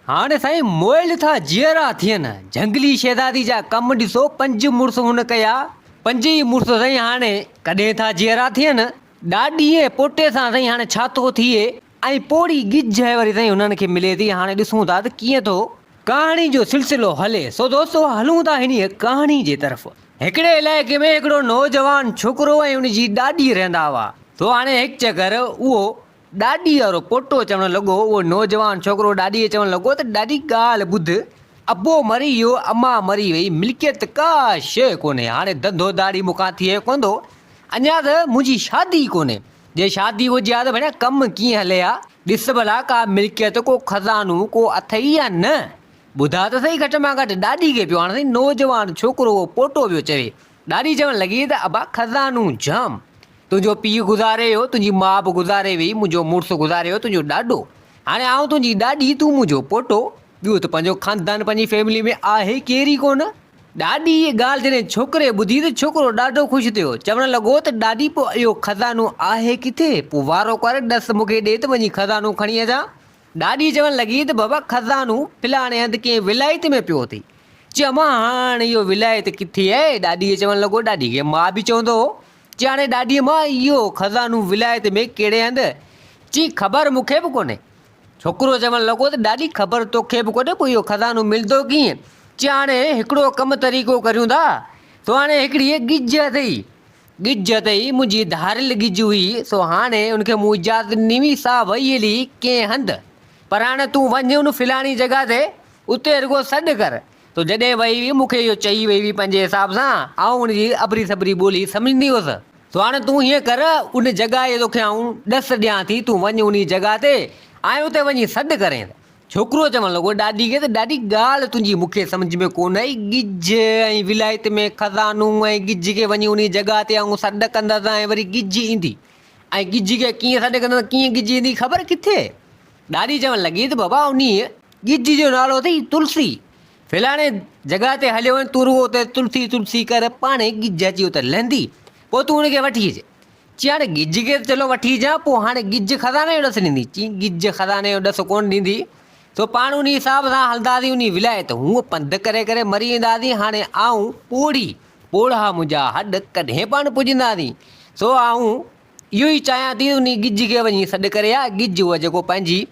हाँ ने साईं मोइल था जीअरा थियनि जंगली शहज़ादी जा कम ॾिसो पंज मुड़ुस हुन कया पंज ई मुड़ुस साईं हाणे कॾहिं था जीअरा थियनि ॾाॾीअ पोटे सां साईं हाणे छा थो थिए ऐं पोड़ी गिज वरी साईं हुननि खे मिले थी। हाणे ॾिसूं था त कीअं थो कहाणी जो सिलसिलो हले। सो दोस्तो हलूं था हिन कहाणी जे तरफ़। हिकिड़े इलाइक़े में हिकिड़ो नौजवान छोकिरो ऐं हुनजी ॾाॾी रहंदा हुआ। तो हाणे हिकु चकर उहो ॾाॾी वारो पोटो चवणु लॻो, उहो नौजवान छोकिरो ॾाॾीअ चवणु लॻो त ॾाढी ॻाल्हि ॿुध, अबो मरी वियो, अम्मा मरी वई, मिल्कियत का शइ कोन्हे, हाणे धंधो दाड़ी मूंखां थिए कोन थो, अञा त मुंहिंजी शादी कोन्हे। जे शादी हुजे हा त भेण कमु कीअं हले हा, ॾिस भला का मिल्कियत को खज़ानो को अथई या न, ॿुधा त सही घटि में घटि ॾाॾी खे पियो। हाणे नौजवान छोकिरो उहो पोटो पियो चवे, ॾाॾी चवणु लॻी त अबा खज़ानो जाम, तुंहिंजो पीउ गुज़ारे वियो, तुंहिंजी माउ बि गुज़ारे वई, मुंहिंजो मुड़ुसु गुज़ारे वियो, तुंहिंजो ॾाॾो, हाणे आउं तुंहिंजी ॾाॾी, तूं मुंहिंजो पोटो, ॿियो त पंहिंजो ख़ानदान पंहिंजी फैमिली में आहे केरी कोन। ॾाॾी इहे ॻाल्हि जॾहिं छोकिरे ॿुधी त छोकिरो ॾाढो ख़ुशि थियो, चवणु लॻो त ॾाॾी पोइ इहो खज़ानो आहे किथे, पोइ वारो कर ॾस मूंखे ॾे त वञी खज़ानो खणी अचां। ॾाॾी चवणु लॻी त बाबा खज़ानो फिलाणे हंधि कंहिं विलायत में पियो अथई। चयोमांइ हाणे इहो विलायत किथे आहे? ॾाॾीअ चवणु लॻो, ॾाॾी खे मां बि चवंदो हो, चई हाणे ॾाॾीअ मां इहो खज़ानो विलायत में कहिड़े हंधि? चई ख़बर मूंखे बि कोन्हे। छोकिरो चवणु लॻो त ॾाढी ख़बर तोखे बि कोन्हे, पोइ इहो खज़ानो मिलंदो कीअं? चई हाणे हिकिड़ो कमु तरीक़ो करियूं था, तो हाणे हिकिड़ी गिज अथई, गिज अथई, मुंहिंजी धारियल गिज हुई, सो हाणे हुनखे मूं इजाज़त ॾिनी सा वई हली कंहिं हंधि, पर हाणे तूं वञ उन फिलाणी जॻह ते, उते रुॻो सॾु कर। तो जॾहिं वई हुई मूंखे इहो चई वई हुई पंहिंजे हिसाब सां, ऐं हुनजी अबरी सबरी ॿोली सम्झंदी हुअसि। तो हाणे तूं हीअं कर, उन जॻह जे तोखे आऊं ॾस ॾियां थी, तूं वञ उन जॻह ते ऐं उते वञी सॾु करें। छोकिरो चवणु लॻो ॾाॾी खे त ॾाढी ॻाल्हि तुंहिंजी मूंखे सम्झ में कोन आई, गिज ऐं विलायत में खज़ानो ऐं गिज खे वञी उन जॻह ते आऊं सॾु कंदसि ऐं वरी गिज ईंदी, ऐं गिज खे कीअं सॾु कंदसि, कीअं गिज ईंदी, ख़बर किथे? ॾाॾी चवणु लॻी त बाबा उन गिज जो नालो अथई तुलसी, फिलाणे जॻह ते हलियो वञ, तूं रुॻो उते तुलसी तुलसी कर, पाणे गिज अची उते लहंदी, पोइ तूं हुनखे वठी अचु। चई हाणे गिज खे चलो वठी अचां, पोइ हाणे गिज खज़ाने जो ॾसु ॾींदी? चई गिज खज़ाने जो ॾसु कोन ॾींदी, सो पाण उन हिसाब सां हलंदासीं उन विलायत, हूअं पंधु करे करे मरी वेंदासीं, हाणे आऊं पोड़ी पोड़ा मुंहिंजा हॾ कॾहिं पाण पुॼंदासीं, सो आऊं इहो ई चाहियां थी उन गिज खे वञी सॾु करे आ। गिज उहा जेको पंहिंजी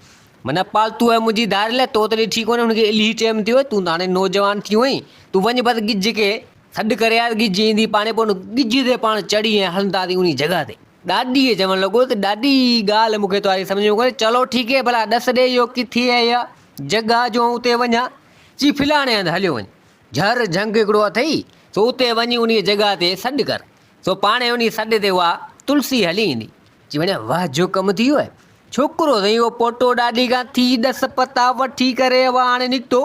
माना पालतू आहे मुंहिंजी धारियल, तो त ॾिठी कोन्हे, हुनखे इलाही टाइम थियो, तूं त हाणे नौजवान थी वई, तूं वञ बसि गिज खे सॾु करे आ, गिज ईंदी पाणे, पोइ गिज ते पाण चढ़ी ऐं हलंदासीं उन जॻह ते। ॾाॾीअ चवणु लॻो त ॾाढी ॻाल्हि मूंखे तुम्हारी सम्झ में कोन्हे, चलो ठीकु आहे भला ॾस ॾे इहो किथे आहे इहा जॻह जो उते वञा। चई फिलाणे हंधि हलियो वञ, झर झंग हिकिड़ो अथई, सो उते वञी उन जॻह ते सॾु कर, सो पाणे उन सॾ ते उहा तुलसी हली ईंदी। चई वञा वाह जो कमु थी वियो आहे। छोकिरो साईं उहो पोटो ॾाॾी खां थी ॾस पता वठी करे उहा हाणे निकितो,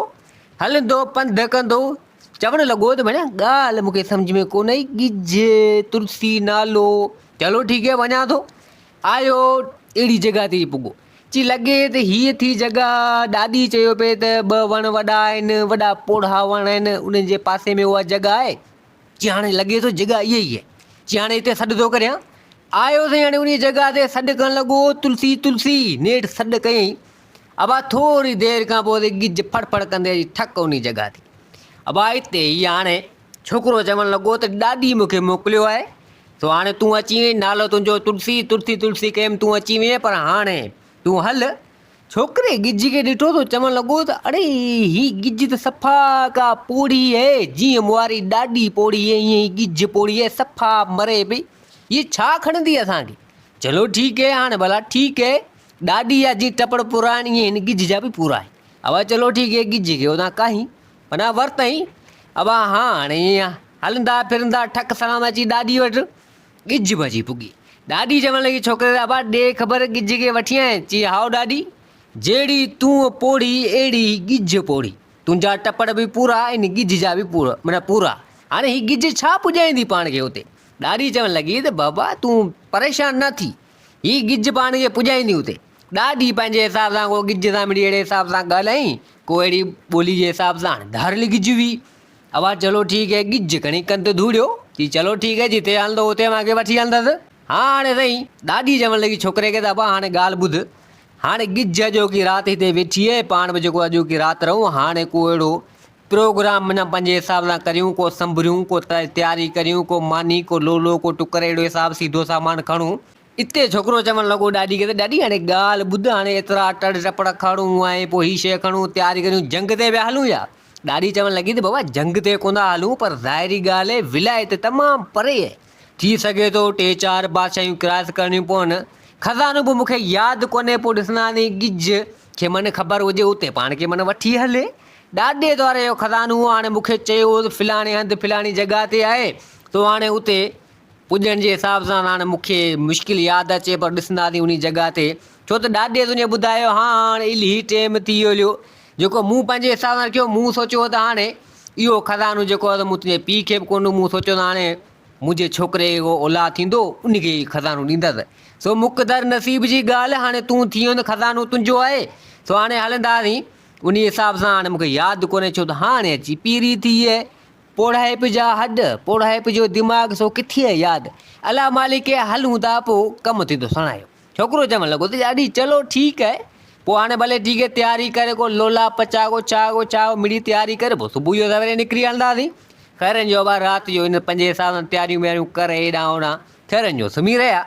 हलंदो पंधु कंदो, चवणु लॻो त भेण ॻाल्हि मूंखे सम्झ में कोन आई, गिज तुलसी नालो, चलो ठीकु आहे वञा थो। आयो अहिड़ी जॻह ते पुॻो, चई लॻे त हीअ थी जॻह, ॾाॾी चयो पिए त ॿ वण वॾा आहिनि, वॾा पोड़ा वण आहिनि, उन जे पासे में उहा जॻह आहे। चई हाणे लॻे थो जॻह इहा ई आहे, चई हाणे हिते सॾु थो करियां। आयो साईं हाणे उन जॻह ते सॾु करणु लॻो, तुलसी तुलसी नेठि सॾु कयईं, अबा थोरी देरि खां पोइ गिज फड़ कंदे ठक उन जॻह ते। अबा हिते ई हाणे छोकिरो चवणु लॻो त ॾाॾी मूंखे मोकिलियो आहे, सो हाणे तूं अची वई, नालो तुंहिंजो तुलसी, तुलसी तुलसी कयमि, तूं अची वई, पर हाणे तूं हल। छोकिरे गिज खे ॾिठो त चवणु लॻो त अड़े ही गिज त सफ़ा का पोड़ी आहे, जीअं मुआरी ॾाॾी पोड़ी आहे ईअं ई गिज पोड़ी आहे, सफ़ा मरे पई, ये छा खणंदी असांखे? चलो ठीकु है, हाणे भला ठीकु है, ॾाॾी आहे जी टपड़ पुराणी ईअं हिन गिज जा बि पूरा आहे। अब चलो ठीकु है, गिज खे हुतां काहीं माना वरितई, अब हाणे ईअं हलंदा फिरंदा ठक सलाम अची ॾाॾी वटि गिज भॼी पुॻी। ॾाॾी चवणु लॻी छोकिरे अबा ॾे ख़बर गिज खे वठी आए? चई हाओ ॾाॾी, जहिड़ी तूं पोड़ी अहिड़ी गिज पोड़ी, तुंहिंजा टपड़ बि पूरा इन गिज जा बि पूरा माना पूरा, हाणे ही गिज छा पुॼाईंदी पाण खे हुते? ॾाॾी चवणु लॻी त बाबा तूं परेशान न थी, ही गिज पाण खे पुॼाईंदी हुते। ॾाॾी पंहिंजे हिसाब सां को गिज सां मिड़ी अहिड़े हिसाब सां ॻाल्हाई, को अहिड़ी ॿोली जे हिसाब सां हाणे धारियल गिज हुई। अब चलो ठीकु है, गिज खणी कंधु धूड़ियो, चई चलो ठीकु है, जिते हलंदो हुते मूंखे वठी हलंदसि। हाणे साईं ॾाॾी चवणु लॻी छोकिरे खे त अबा हाणे ॻाल्हि ॿुध, हाणे गिज जो की रात हिते वेठी है, पाण बि जेको अॼु की रात रहूं। हाणे को अहिड़ो प्रोग्राम माना पंहिंजे हिसाब सां करियूं, को संभरियूं, को तयारी करियूं, को मानी, को लोलो, को टुकर, अहिड़ो हिसाब सीधो सामान खणूं। इते छोकिरो चवणु लॻो ॾाॾी खे, त ॾाॾी हाणे ॻाल्हि ॿुध, हाणे एतिरा टड़ टपड़ खणूं ऐं पोइ हीअ शइ खणूं, तयारी करियूं, जंग ते पिया हलूं या? ॾाॾी चवणु लॻी त बाबा जंग ते कोन था हलूं, पर ज़ाहिरी ॻाल्हि आहे विलायत तमामु परे आहे, थी सघे थो 3-4 बादशाहियूं क्रॉस करणियूं पवनि। खज़ानो बि मूंखे यादि कोन्हे, पोइ ॾिसंदासीं गिज खे मन ख़बर हुजे उते पाण खे मन वठी हले। ॾाॾे द्वारे जो खज़ानो हाणे मूंखे चयो फलाणे हंधि फलाणी जॻह ते आहे, तो हाणे उते पुॼण जे हिसाब सां हाणे मूंखे मुश्किल यादि अचे, पर ॾिसंदासीं उन जॻह ते, छो त ॾाॾे तुंहिंजे ॿुधायो हाणे इलाही टाइम थी वियो जेको मूं पंहिंजे हिसाब सां कयो। मूं सोचियो त हाणे इहो खज़ानो जेको आहे मूं तुंहिंजे पीउ खे बि कोन, मूं सोचियो त हाणे मुंहिंजे छोकिरे जो औलाद थींदो उनखे खज़ानो ॾींदसि। सो मुक़दर नसीब जी ॻाल्हि, हाणे तूं थी वियो न, खज़ानो तुंहिंजो आहे। सो हाणे हलंदासीं उन हिसाब सां। हाणे मूंखे यादि कोन्हे, छो त हाणे अची पीरी थी आहे, पोड़ाइप जा हॾ, पोड़ाइप जो दिमाग़, सो किथे आहे यादि। अला मालिक हलूं था, पोइ कमु थींदो सणायो। छोकिरो चवणु लॻो त ॾाढी चलो ठीकु आहे, पोइ हाणे भले ठीकु आहे, तयारी करे को लोला पचा को चाह मिड़ी तयारी करे, पोइ सुबुह जो सवेरे निकिरी हलंदासीं। खैरनि जो बाबा राति जो हिन पंहिंजे हिसाब सां तयारियूं व्यारियूं करे हेॾां होॾां खैरनि जो सुम्ही रहिया।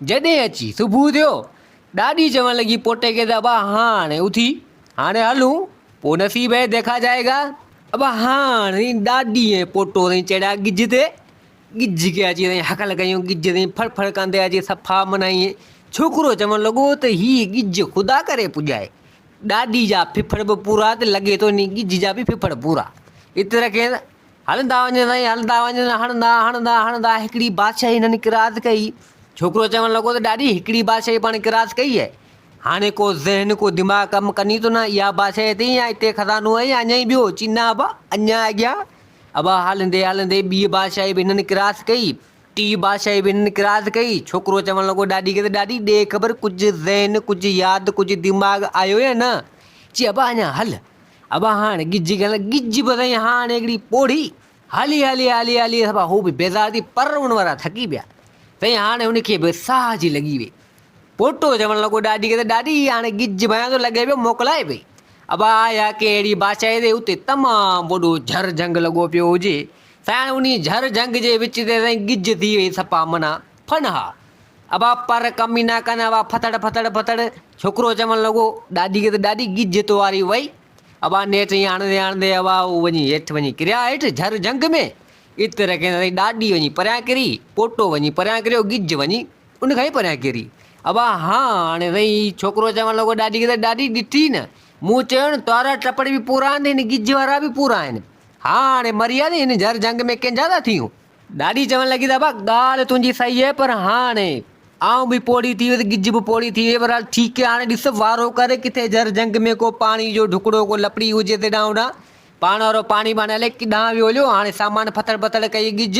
जॾहिं अची सुबुह थियो, ॾाढी चवणु लॻी पोटे खे त अबा हाणे उथी, हाणे हलूं, पोइ नसीब है देखा जाएगा। अबा हाणे ॾाढी ऐं पोटो ताईं चढ़िया गिज ते, गिज खे अची ताईं हकल कयूं, गिज ताईं फड़ कंदे अची सफ़ा मनाई। छोकिरो चवणु लॻो त हीअ गिज ख़ुदा करे पुॼाए, ॾाॾी जा फिफड़ बि पूरा, त लॻे थो इन गिज जा बि फिफड़ पूरा। इतर खे हलंदा वञनि साईं, हलंदा वञनि, हणंदा हिकिड़ी बादशाही हिननि क्रॉस कई। छोकिरो चवणु लॻो त ॾाॾी हिकिड़ी बादशाही पाण क्रॉस कई आहे, हाणे को ज़हन को दिमाग़ कमु कनी थो न, इहा बादशाही अथई या हिते खज़ानो आहे या अञा ई ॿियो चिना अबा अञा अॻियां। अबा हलंदे हलंदे ॿी बादशाही बि हिननि क्रॉस कई, टी बादशाही बि हिननि क्रॉस कई। छोकिरो चवणु लॻो ॾाॾी खे त ॾाॾी ॾे ख़बर, कुझु ज़हन, कुझु यादि, कुझु दिमाग़ आयो या न? चई अबा अञा हल। अबा हाणे गिज बि साईं हाणे हिकिड़ी पोड़ी हली हली हली हली सभा हू बि बेज़ार थी, पर उन वारा थकी पिया साईं। हाणे उनखे बि साह जी लॻी वई। पोटो चवणु लॻो ॾाॾी खे त ॾाॾी हाणे गिज भया थो लॻे पियो, मोकिलाए पई। अबा आया कहिड़ी बादशाही ते, उते तमामु वॾो झर जंग लॻो पियो हुजे साईं। उन झर जंग जे विच ते साईं गिज थी वई सफ़ा मना फनहा। अबा पर कमी न कनि, अबा फतड़। छोकिरो चवणु लॻो ॾाॾी खे त ॾाॾी गिज तो वारी वई। अबा नेठि ईअं हणंदे अबा वञी हेठि वञी किरिया, हेठि झर जंग में। इतर खे साईं ॾाॾी वञी परियां किरी, पोटो वञी परियां किरियो, गिज वञी उनखां ई परियां किरी। अबा हाणे साईं छोकिरो चवणु लॻो ॾाॾी खे त ॾाॾी ॾिठी न, मूं चयो न तोरा टपड़ बि पूरा आहिनि, हिन गिज वारा बि पूरा आहिनि, हाणे मरी आहे हिन झर जंग में कंहिंजा था थियूं। ॾाॾी चवणु लॻी त अबा ॻाल्हि तुंहिंजी सही आहे, पर हाणे आऊं बि पोड़ी थी वियुसि, गिज बि पोड़ी थी वई, पर हल ठीकु आहे, हाणे ॾिस वारो करे किथे झर जंग में को पाणी जो ढुकड़ो को लपड़ी हुजे तेॾां होॾां, पाण वारो पाणी बाणे हले किॾां वियो हलियो। हाणे सामान फतड़ कई गिज,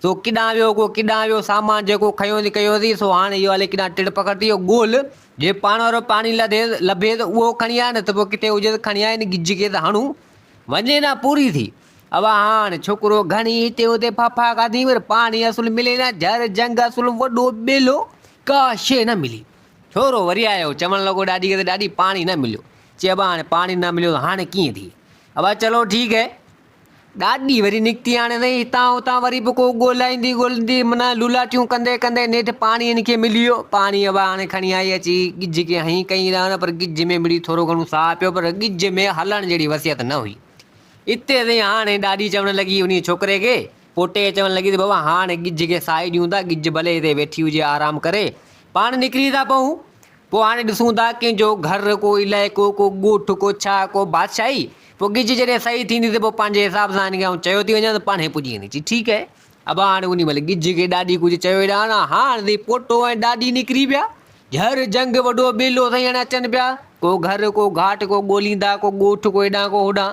सो किॾां वियो को किॾां वियो, सामान जेको खयोंसीं कयोसीं, सो हाणे इहो हले किॾां टिड़ पकड़ थी वियो ॻोल्ह, जे पाण वारो पाणी लभे त उहो खणी आ, न त पोइ किथे हुजे त खणी आ, हिन गिज खे त हणूं वञे न पूरी थी। अब हाणे छोकिरो घणी हिते हुते फाफा खाधी, पर पाणी असुल मिले न, झर जंग असुल वॾो ॿेलो, का शइ न मिली। छोरो वरी आयो चवणु लॻो ॾाॾी खे त ॾाॾी पाणी न मिलियो। चए अबा हाणे पाणी न मिलियो त हाणे कीअं थिए? अबा चलो ठीकु है। ॾाॾी वरी निकिती, हाणे साईं हितां हुतां वरी बि को ॻोल्हींदी माना लुलाटियूं कंदे नेठि पाणी हिनखे मिली वियो। पाणी अबा हाणे खणी आई अची गिज खे हई कई न, पर गिज में मिड़ी थोरो घणो साह पियो, पर गिज में हलण जहिड़ी वसियत न हुई। इते साईं हाणे ॾाॾी चवणु लॻी उन छोकिरे खे, पोटे चवणु लॻी त बाबा हाणे गिज खे साई ॾियूं था, गिज भले हिते वेठी हुजे आराम करे, पाण निकिरी था पऊं। पोइ हाणे ॾिसूं था कंहिंजो घर को इलाइक़ो को ॻोठ को छा को बादशाही, पोइ गिज जॾहिं सही थींदी त पोइ पंहिंजे हिसाब सां हिनखे आउं चयो थी वञा त पाण पुॼी वेंदी। चई ठीकु आहे। अब हाणे उन महिल गिज खे ॾाॾी कुझु चयो हेॾा न, हाणे पोटो ऐं ॾाॾी निकिरी पिया। झर जंग वॾो ॿेलो साईं हाणे अचनि पिया, को घर को घाट को ॻोल्हींदा, को ॻोठ को हेॾां को होॾां।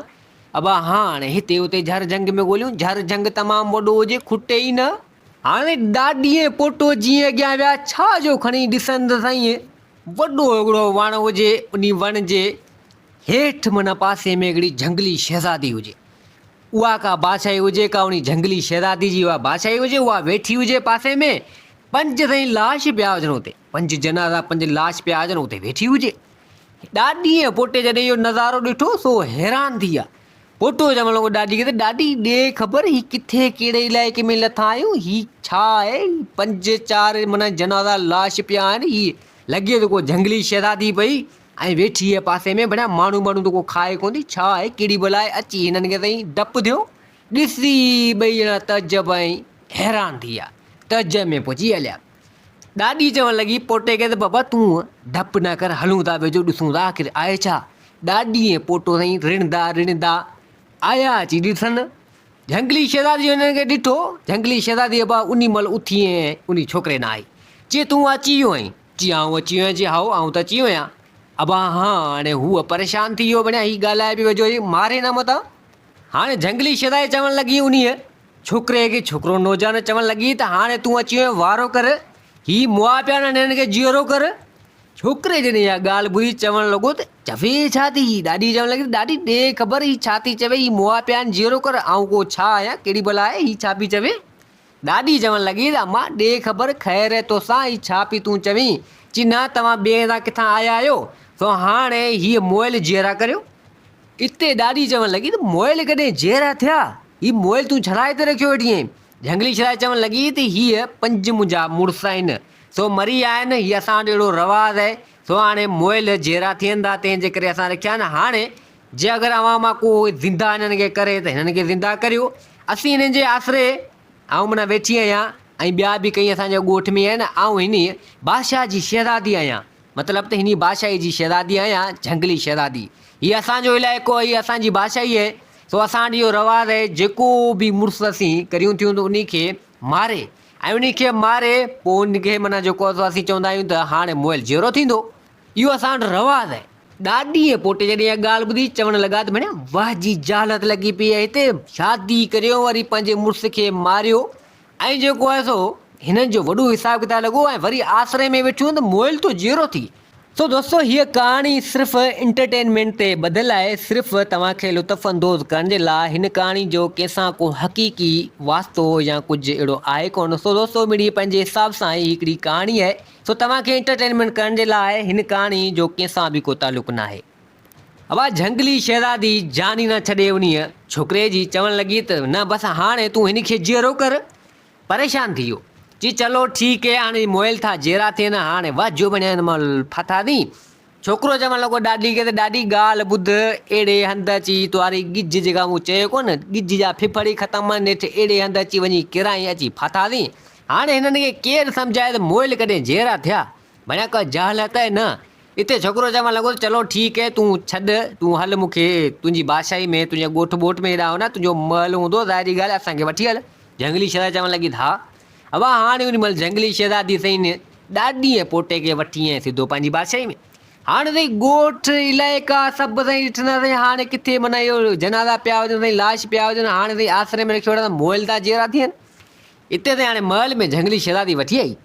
अब हाणे हिते हुते झर जंग में ॻोल्हियूं, झर जंग तमामु वॾो हुजे, खुटे ई न। हाणे ॾाॾी ऐं पोटो जीअं अॻियां विया, छा जो खणी ॾिसनि त साईं वॾो हिकिड़ो वण हुजे, उन वण जे हेठि माना पासे में हिकिड़ी झंगली शहज़ादी हुजे। उहा का बादशाही हुजे, का उन झंगली शहज़ादी जी उहा बादशाही हुजे, उहा वेठी हुजे पासे में। 5 साईं लाश पिया हुजनि हुते, 5 जनाज़ा 5 लाश पिया हुजनि हुते वेठी हुजे। ॾाॾीअ पोटे जॾहिं इहो नज़ारो ॾिठो सो हैरान थी विया। पोटो चवणु लॻो ॾाॾी खे, त ॾाॾी ॾे ख़बर ही किथे कहिड़े इलाइक़े में लथा आहियूं, ही छा आहे? 5-4 माना जनाज़ा लाश पिया आहिनि, ही लॻे थो को झंगली शहज़ादी पई ऐं वेठी आहे पासे में, बढ़िया माण्हू त को खाए कोन थी, छा आहे कहिड़ी भला आहे? अची हिननि खे ताईं डपु थियो, ॾिसी ॿई ॼणा तजब ऐं हैरान थी विया, तज में पहुची हलिया। ॾाॾी चवणु लॻी पोटे खे, त बाबा तूं डपु न कर, हलूं था वेझो ॾिसूं था आख़िर आहे छा। ॾाॾी ऐं पोटो साईं रिणंदा आया अची ॾिसनि झंगली शहज़ादी। हुननि खे ॾिठो, झंगली शहज़ादी अबा उन महिल उथी ऐं उन छोकिरे न आई। चई तूं अची वियो आहीं? चई आउं अची वियो आहियां। चई हाओ आउं त अची वियो आहियां। अबा हाणे हूअ परेशान थी वियो, बढ़िया हीउ ॻाल्हाए पियो वेझो मारे न मतां। हाणे झंगली शहज़ादी चवणु लॻी उन छोकिरे खे, छोकिरो नौजवान चवणु लॻी, त हाणे तूं अची वियो वारो कर, ही मुआ पिया न हिननि खे जीअरो कर। छोकिरे जॾहिं इहा ॻाल्हि ॿुधी चवणु लॻो, त चवे छा थी? ॾाॾी चवणु लॻी, ॾाॾी ॾे ख़बर ही छा थी चवे? ही मुआ पिया आहिनि, जीअरो कर। ऐं को छा आहियां, कहिड़ी भला आहे, ही छा पई चवे? ॾाॾी चवणु लॻी, त अम्मा ॾे ख़बर, ख़ैर तोसां, ही छा पई तूं चवीं? चई न, तव्हां ॿिए हंधा किथां आया आहियो, सो हाणे हीअ मोइल जीअरा करियो। इते ॾाॾी चवणु लॻी, त मोइल कॾहिं जीअरा थिया? ही मोइल तूं छड़ाए ते रखियो वेठी आहीं? झंगली शहज़ादी चवणु लॻी, त हीअ 5 मुंहिंजा मुड़ुस आहिनि, सो मरी आया आहिनि, हीअ असां वटि अहिड़ो रवाज़ु आहे, सो हाणे मोइल जीअरा थियनि, तंहिंजे करे असां रखिया आहिनि। हाणे जे अगरि अव्हां मां को ज़िंदा हिननि खे करे त हिननि खे ज़िंदा करियो। असीं हिननि जे आसिरे ऐं माना वेठी आहियां, ऐं ॿिया बि कई असांजे ॻोठ में आहिनि, ऐं हिन बादशाह जी शहज़ादी आहियां, मतिलबु त हिन बादशाही जी शहज़ादी आहियां, झंगली शहज़ादी। हीअ असांजो इलाइक़ो आहे, हीअ असांजी बादशाही आहे, सो असां वटि इहो रवाज़ु आहे, जेको बि मुड़ुस असीं करियूं थियूं त उन खे मारे, ऐं उन खे मारे पोइ उनखे माना जेको असीं चवंदा आहियूं त हाणे मोइल जीअरो थींदो। इहो असां वटि रवाज़ु आहे। ॾाॾी ऐं पोटे जॾहिं इहा ॻाल्हि ॿुधी चवणु लॻा, त भेण वाह जी जालत लॻी पई आहे हिते, शादी करियो वरी पंहिंजे मुड़ुस खे मारियो, ऐं जेको आहे सो हिननि जो वॾो हिसाबु किताबु लॻो, ऐं वरी आसिरे में वेठियूं त मोइल तो जीअरो थी। सो दोस्तो, हीअ कहाणी सिर्फ़ु इंटरटेनमेंट ते ॿधियलु आहे, सिर्फ़ु तव्हांखे लुत्फ़ अंदोज़ करण जे लाइ। हिन कहाणी जो कंहिंसां को हक़ीक़ी वास्तो या कुझु अहिड़ो आहे कोन। सो दोस्तो, मिड़ी पंहिंजे हिसाब सां ही हिकिड़ी कहाणी आहे, सो तव्हांखे इंटरटेनमेंट करण जे लाइ। हिन कहाणी जो कंहिंसां बि को तालुक़ु न आहे। अबा झंगली शहज़ादी जान ई न छॾे उन छोकिरे जी, चवणु लॻी, त न बसि हाणे तूं हिन खे जीअरो कर। परेशान थी वियो, चई चलो ठीकु आहे, हाणे मोइल था जीअरा थियनि, हाणे वाजो बढ़िया हिन महिल फाथा थी। छोकिरो चवणु लॻो ॾाॾी खे, त ॾाॾी ॻाल्हि ॿुध, अहिड़े हंधि अची तुआरी गिज जेका मूं चयो कोन, गिज जा फिफड़ी ख़तमु आहिनि, नेठि अहिड़े हंधि अची वञी किराई अची फाथा थी। हाणे हिननि खे केरु सम्झाए त मोइल कॾहिं जीअरा थिया? बढ़िया का जालत आहे न। हिते छोकिरो चवणु लॻो, चलो ठीकु आहे, तूं छॾ, तूं हल मूंखे तुंहिंजी बादशाही में, तुंहिंजे ॻोठ ॿोठ में हेॾा न, तुंहिंजो महल हूंदो, ज़ाहिरी ॻाल्हि आहे, असांखे वठी हल। झंगली शहज़ादी चवणु लॻी, हा। अबा हाणे उन महिल झंगली शहज़ादी सही ॾाॾी ऐं पोटे खे वठी ऐं सिधो पंहिंजी बादशाही में। हाणे ताईं ॻोठ इलाइक़ा सभु ताईं ॾिठंदा ताईं, हाणे किथे माना इहो जनाज़ा पिया हुजनि, ताईं लाश पिया हुजनि, हाणे ताईं आसिरे में रखी वठनि, मोइल था जीअरा थियनि। हिते ताईं हाणे महल में झंगली शहज़ादी वठी आई।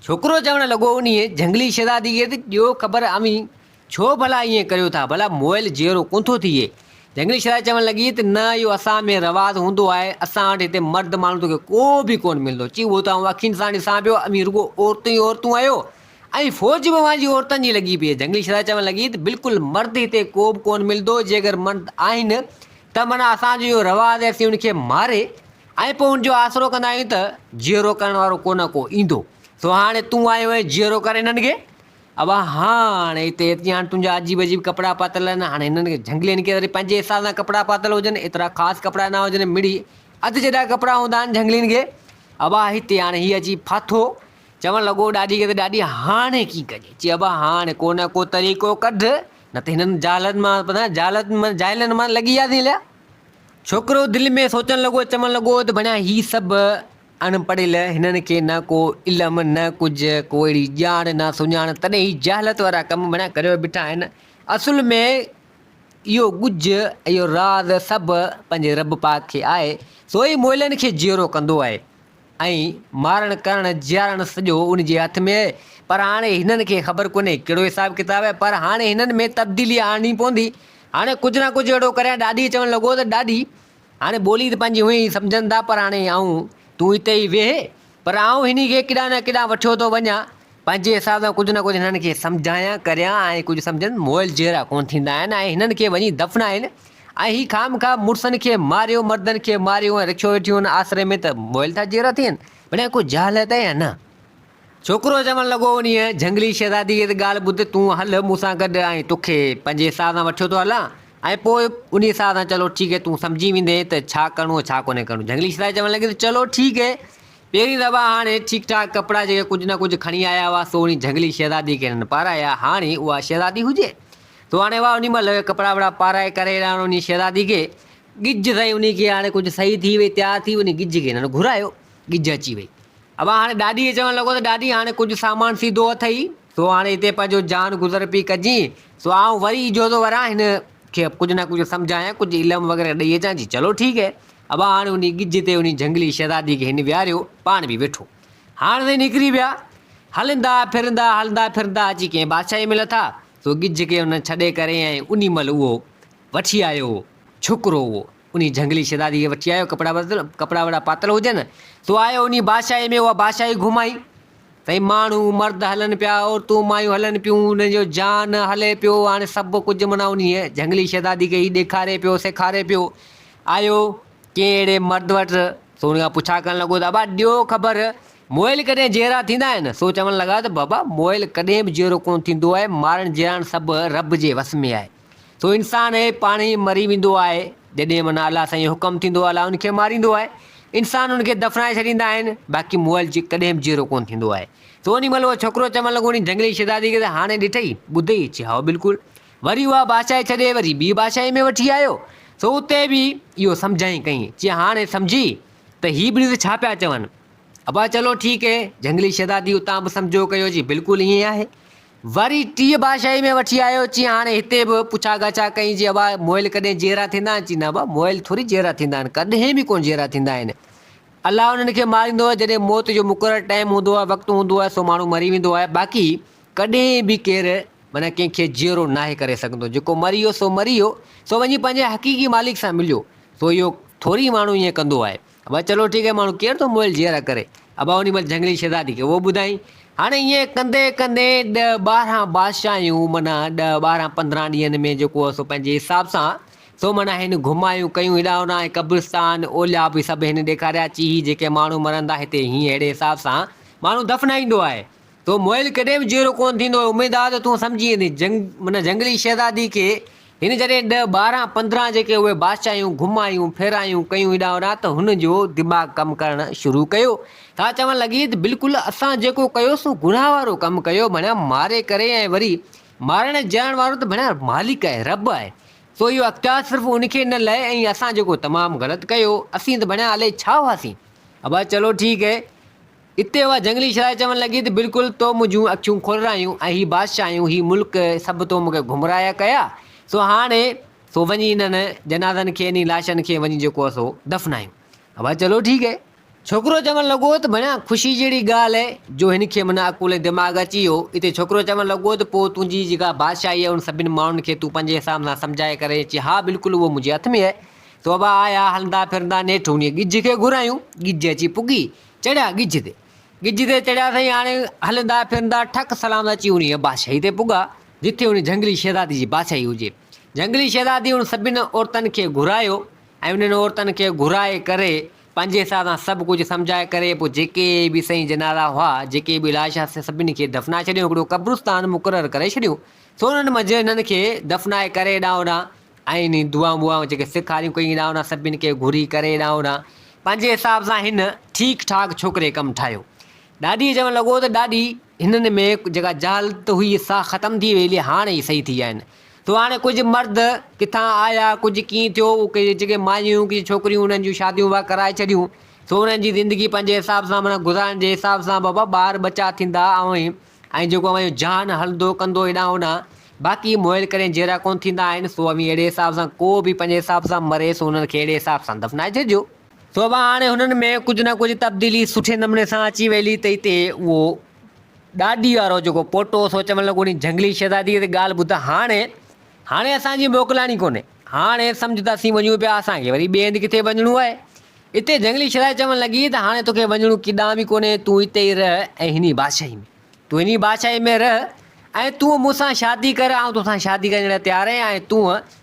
छोकिरो चवणु लॻो उन झंगली शहज़ादी खे, त ॾियो ख़बर अमी छो भला ईअं करियो था, भला मोइल जीअरो कोन थो थिए? झंगली शहज़ादी चवणु लॻी, त न इहो असां में रवाज़ु हूंदो आहे, असां वटि हिते मर्द माण्हू तोखे को बि कोन मिलंदो। चई उहो त अखियुनि सां ॾिसां पियो, अमी रुॻो औरतूं ई औरतूं आहियो, ऐं फ़ौज में पंहिंजी औरतुनि जी लॻी पई आहे। झंगली शहज़ादी चवणु लॻी, त बिल्कुलु मर्द हिते को बि कोन मिलंदो, जे अगरि मर्द आहिनि त माना असांजो इहो रवाज़ु आहे, असीं उनखे मारे ऐं पोइ उनजो आसिरो कंदा आहियूं, त जीअरो करण वारो को न को ईंदो। सो हाणे तूं आयो आहीं जीअरो करे हिननि खे। अब हाणे हिते अची हाणे तुंहिंजा अजीब अजीब कपिड़ा पातल आहिनि, हाणे हिननि खे झंगलियुनि खे वरी पंहिंजे हिसाब सां कपिड़ा पातल हुजनि, एतिरा ख़ासि कपिड़ा न हुजनि, मिड़ी अधु जेॾा कपिड़ा हूंदा आहिनि झंगलियुनि खे। अब हिते हाणे हीअ अची फाथो, चवणु लॻो ॾाॾी खे, त ॾाॾी हाणे कीअं कजे? चई अब हाणे को न को तरीक़ो कढ, न त हिननि जालनि मां जाइलनि मां लॻी वियासीं हलिया। छोकिरो दिलि में सोचणु लॻो, चवणु लॻो, त बढ़िया हीअ सभु अनपढ़ियल, हिननि खे न को इल्मु न कुझु, को अहिड़ी ॼाण न सुञाण, तॾहिं ही जालत वारा कम बढ़िया करे बीठा आहिनि। असुल में इहो गुज, इहो राज़ सभु पंहिंजे रब पाक खे आहे, सो ई मोइलनि खे जीअरो कंदो आहे, ऐं मारणु करणु जीआरणु सॼो उन जे हथ में आहे। पर हाणे हिननि खे ख़बर कोन्हे कहिड़ो हिसाबु किताबु आहे, पर हाणे हिननि में तब्दीली आणणी पवंदी। हाणे कुझु न कुझु अहिड़ो करियां। ॾाॾी चवणु लॻो, त ॾाॾी हाणे ॿोली त पंहिंजी हुई ई सम्झनि था, पर हाणे तूं हिते ई वेह, पर हिन खे केॾां न केॾां वठियो थो वञा, पंहिंजे हिसाब सां कुझु न कुझु हिननि खे सम्झायां करियां ऐं कुझु सम्झनि मोइल जहिड़ा कोन थींदा आहिनि ऐं हिननि खे वञी दफ़नाइनि ऐं हीअ खामखा मुड़ुसनि खे मारियो मर्दनि खे मारियो ऐं रखियो वेठियूं आहिनि आसिरे में त मोइल था जहिड़ा थियनि भले कोई जालत या न। छोकिरो चवणु लॻो उन झंगली शहज़ादी खे त ॻाल्हि ॿुध तूं हल मूंसां गॾु ऐं तोखे पंहिंजे हिसाब सां वठियो थो हलां ऐं पोइ उन हिसाब सां चलो ठीकु है तूं सम्झी वेंदे त छा करिणो छा कोन्हे करिणो। झंगली शहज़ादी चवणु लॻी त चलो ठीकु है पहिरीं दफ़ा हाणे ठीकु ठाक कपिड़ा जेके कुझु न कुझु खणी आया हुआ सो उन झंगली शहज़ादी खे हिननि पाराया हाणे उहा शहज़ादी हुजे तो हाणे वाह उन महिल कपिड़ा वपिड़ा पाराए करे उन शहज़ादी खे गिज साईं उन खे हाणे कुझु सही थी वई तयारु थी उन गिज खे हिननि घुरायो गिज अची वई। अब हाणे ॾाॾीअ चवणु लॻो त ॾाॾी हाणे कुझु सामान सीधो अथई सो हाणे हिते पंहिंजो जान गुज़र पई कजी सो आउं वरी जो थो वरां हिन खे कुझु न कुझु सम्झायां कुझु इल्मु वग़ैरह ॾेई अचां जी चलो ठीकु है। अब हाणे उन गिज ते उन झंगली शहज़ादी खे हिन विहारियो पाण बि वेठो हाणे त निकिरी विया हलंदा फिरंदा अची कंहिं बादशाही में लथा सो गिज खे हुन छॾे करे ऐं उन महिल उहो वठी आयो छोकिरो उहो उन झंगली शहज़ादी खे वठी आयो कपिड़ा वड़ा पातल हुजनि सो आयो उन बादशाही में उहा बादशाही घुमाई साईं माण्हू मर्द हलनि पिया औरतूं मायूं हलनि पियूं उनजो जान हले पियो हाणे सभु कुझु माना उन झंगली शहज़ादी खे ई ॾेखारे पियो सेखारे पियो आयो कंहिं अहिड़े मर्द वटि सो उन खां पुछा करणु लॻो त बाबा ॾियो ख़बर मोइल कॾहिं जहिड़ा थींदा आहिनि सो चवणु लॻा त बाबा मोइल कॾहिं बि जहिड़ो कोन थींदो आहे मारण जीअण सभु रब जे वस में आहे सो इंसानु पाण ई मरी वेंदो आहे जॾहिं माना अलाह साईं हुकुम थींदो आहे अलाह उनखे मारींदो आहे इंसान उनखे दफ़नाए छॾींदा आहिनि बाक़ी मोइल जी कॾहिं बि जहिड़ो कोन थींदो आहे। सो उन महिल उहो छोकिरो चवणु लॻो उन झंगली शहज़ादी खे त हाणे ॾिठई ॿुधई चई हा बिल्कुलु वरी उहा बादशाही छॾे वरी ॿी बादशाही में वठी आयो सो उते बि इहो सम्झाई कई चई हाणे सम्झी त हीअ बि छा पिया चवनि अबा चलो ठीकु है झंगली शहज़ादी उतां बि सम्झो कयो जी बिल्कुलु ईअं आहे वरी टीह बादशाही में वठी आयो चई हाणे हिते बि पुछा गछा कई जी अबा मोइल कॾहिं जहिड़ा थींदा आहिनि चई न अबा मोइल थोरी जहिड़ा थींदा आहिनि कॾहिं बि कोन जहिड़ा थींदा आहिनि अलाह उन्हनि खे मारींदो आहे जॾहिं मौत जो मुक़ररु टाइम हूंदो आहे वक़्तु हूंदो आहे सो माण्हू मरी वेंदो आहे बाक़ी कॾहिं बि केरु माना कंहिंखे जहिड़ो नाहे करे सघंदो जेको मरी वियो सो मरी वियो सो वञी पंहिंजे हक़ीक़ी मालिक सां मिलियो सो इहो थोरी माण्हू ईअं कंदो आहे अबा चलो ठीकु है माण्हू केरु थो मोइल जहिड़ा करे अबा उन महिल झंगली शहज़ादी खे उहो ॿुधाई हाणे ईअं कंदे 10-12 बादशाहियूं माना 10-12-15 ॾींहंनि में जेको आहे सो पंहिंजे हिसाब सां सो माना हिन घुमायूं कयूं हेॾा होॾा ऐं क़ब्रिस्तान ओलिया बि सभु हिन ॾेखारिया ची जेके माण्हू मरंदा हिते हीअं अहिड़े हिसाब सां माण्हू दफ़नाईंदो आहे तो मोइल कॾहिं बि जहिड़ो कोन थींदो उमेदु आहे त तूं सम्झी वेंदी माना झंगली शहज़ादी खे हिन जॾहिं 10-12-15 जेके उहे बादशाहियूं घुमायूं फेरायूं कयूं हेॾा होॾा त हुनजो दिमाग़ु कमु करणु शुरू कयो छा चवणु लॻी त बिल्कुलु असां जेको कयोसीं गुनाह वारो कमु कयो भणिया मारे करे ऐं वरी मारण जरण वारो त भणिया मालिक आहे रब आहे सो इहो अख़्तियार सिर्फ़ु उनखे न लहे ऐं असां जेको तमामु ग़लति कयो असीं त भणिया अलाए छा हुआसीं अबा चलो ठीकु है हिते उहा झंगली शहज़ादी चवणु लॻी त बिल्कुलु तो मुंहिंजूं अखियूं खोलरायूं ऐं हीअ बादशाहियूं हीअ मुल्क सभु तो मूंखे घुमराया कया सो हाणे सो वञी हिननि जनाज़नि खे इन लाशनि खे वञी जेको आहे सो दफ़नायूं अबा चलो ठीकु है छोकिरो चवणु लॻो त भणिया ख़ुशी जहिड़ी ॻाल्हि आहे जो हिन खे माना अकुल दिमाग़ अची वियो हिते छोकिरो चवणु लॻो त पोइ तुंहिंजी जेका बादशाही आहे उन सभिनी माण्हुनि खे तूं पंहिंजे हिसाब सां सम्झाए करे चई हा बिल्कुलु उहो मुंहिंजे हथ में आहे सो अबा आया हलंदा फिरंदा नेठि उन गिज खे घुरायूं गिज अची पुगी चढ़िया गिज ते चढ़िया साईं हाणे हलंदा फिरंदा ठक सलाम अची उन बादशाही ते पुगा जिथे उन झंगली शहज़ादी जी बादशाही हुजे झंगली शहज़ादी उन सभिनी औरतुनि खे घुरायो ऐं उन्हनि औरतुनि खे घुराए करे पंहिंजे हिसाब सां सभु कुझु सम्झाए करे पोइ जेके बि साईं जनाज़ा हुआ जेके बि लाश सभिनी खे दफ़नाए छॾियूं हिकिड़ो क़ब्रिस्तान मुक़ररु करे छॾियूं सो उन्हनि मंझि हिननि खे दफ़नाए करे हेॾा होॾा ऐं इन दुआऊं वुआऊं जेके सेखारियूं कयूं हेॾा होॾा सभिनी खे घुरी करे हेॾा होॾा पंहिंजे हिसाब सां हिन ठीकु ठाक छोकिरे कमु ठाहियो ॾाॾी चवणु लॻो त ॾाॾी हिननि में जेका जालत हुई सा ख़तमु थी वई हाणे ई सही थी विया आहिनि तो हाणे कुझु मर्द किथां आया कुझु कीअं थियो के जेके मायूं के छोकिरियूं उन्हनि जूं शादियूं वाह कराए छॾियूं सो उन्हनि जी ज़िंदगी पंहिंजे हिसाब सां माना गुज़ारण जे हिसाब सां बाबा ॿार बचा थींदा ऐं जेको जान हलंदो कंदो हेॾा होॾा बाक़ी मोइल कॾहिं जहिड़ा कोन थींदा आहिनि सो अहिड़े हिसाब सां को बि पंहिंजे हिसाब सां मरे सो उन्हनि खे अहिड़े हिसाब सां दफ़नाए छॾिजो सो हाणे हुननि में कुझु न कुझु तब्दीली सुठे नमूने सां अची वेली त हिते उहो ॾाॾी वारो जेको पोटो सो चवणु लॻो झंगली शहज़ादीअ ते ॻाल्हि ॿुध हाणे असांजी मोकिलाणी कोन्हे हाणे सम्झंदासीं वञूं पिया असांखे वरी ॿिए हंधि किथे वञिणो आहे हिते झंगली शहज़ादी चवणु लॻी त हाणे तोखे वञिणो केॾांहुं बि कोन्हे तूं हिते ई रह ऐं हिन बादशाही में तूं इन बादशाही में रह ऐं तूं मूंसां शादी कर, ऐं तोसां शादी करण लाइ तयारु आहियां, ऐं तूं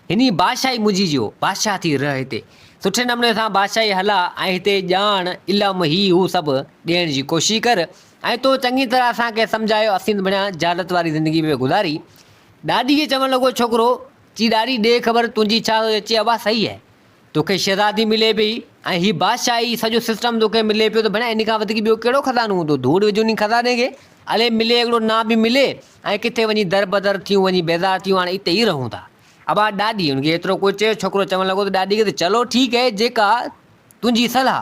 हिन बादशाही मुंहिंजी जो बादशाह थी रह हिते सुठे नमूने सां बादशाही हला, ऐं हिते ॼाण इल्मु ही हू सभु ॾियण जी कोशिशि कर। ऐं तो चङी तरह असांखे सम्झायो, असीं बढ़िया जालत वारी ज़िंदगी में गुज़ारी। ॾाॾी खे चवणु लॻो छोकिरो, चई ॾाॾी ॾे ख़बर तुंहिंजी छा? चई अबा सही आहे, तोखे शहज़ादी मिले पई ऐं हीअ बादशाही सॼो सिस्टम तोखे मिले पियो, त भेण इन खां वधीक ॿियो कहिड़ो खज़ानो हूंदो? धूड़ विझो नी खज़ाने खे, अले मिले हिकिड़ो ना बि मिले, ऐं किथे वञी दर बदर थियूं, वञी बेज़ार थियूं, हाणे हिते ई रहूं था। अबा ॾाॾी हुनखे एतिरो कुझु चयो, छोकिरो चवणु लॻो त ॾाॾी खे त चलो ठीकु है, जेका तुंहिंजी सलाह।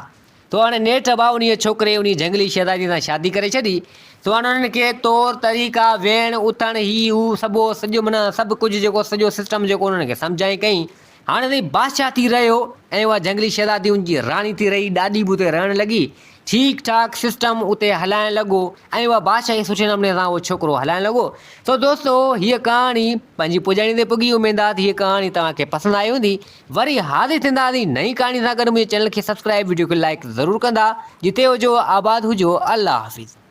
तो हाणे नेठि भाउ उन छोकिरे उन झंगली शहज़ादी सां शादी करे छॾी। तो हाणे उन्हनि खे तौर तरीक़ा वेहण उथण ही हू सभु सॼो माना सभु कुझु जेको सॼो सिस्टम जेको उन्हनि खे सम्झाई कई। हाणे ताईं बादशाह थी रहियो ऐं उहा झंगली शहज़ादी उनजी राणी थी रही, ॾाॾी बि उते रहणु लॻी, ठीकु ठाक सिस्टम उते हलाइणु लॻो, ऐं उहा बादशाही सुठे नमूने सां उहो छोकिरो हलाइणु लॻो। सो दोस्तो, हीअ कहाणी पंहिंजी पुॼाणी ते पुॻी। उमेद आहे हीअ कहाणी तव्हांखे पसंदि आई हूंदी। वरी हाज़िर थींदासीं नई कहाणी सां गॾु। मुंहिंजे चैनल खे सब्सक्राइब, वीडियो खे लाइक ज़रूरु कंदा। जिते हुजो आबाद हुजो, अल्लाह हाफ़िज़।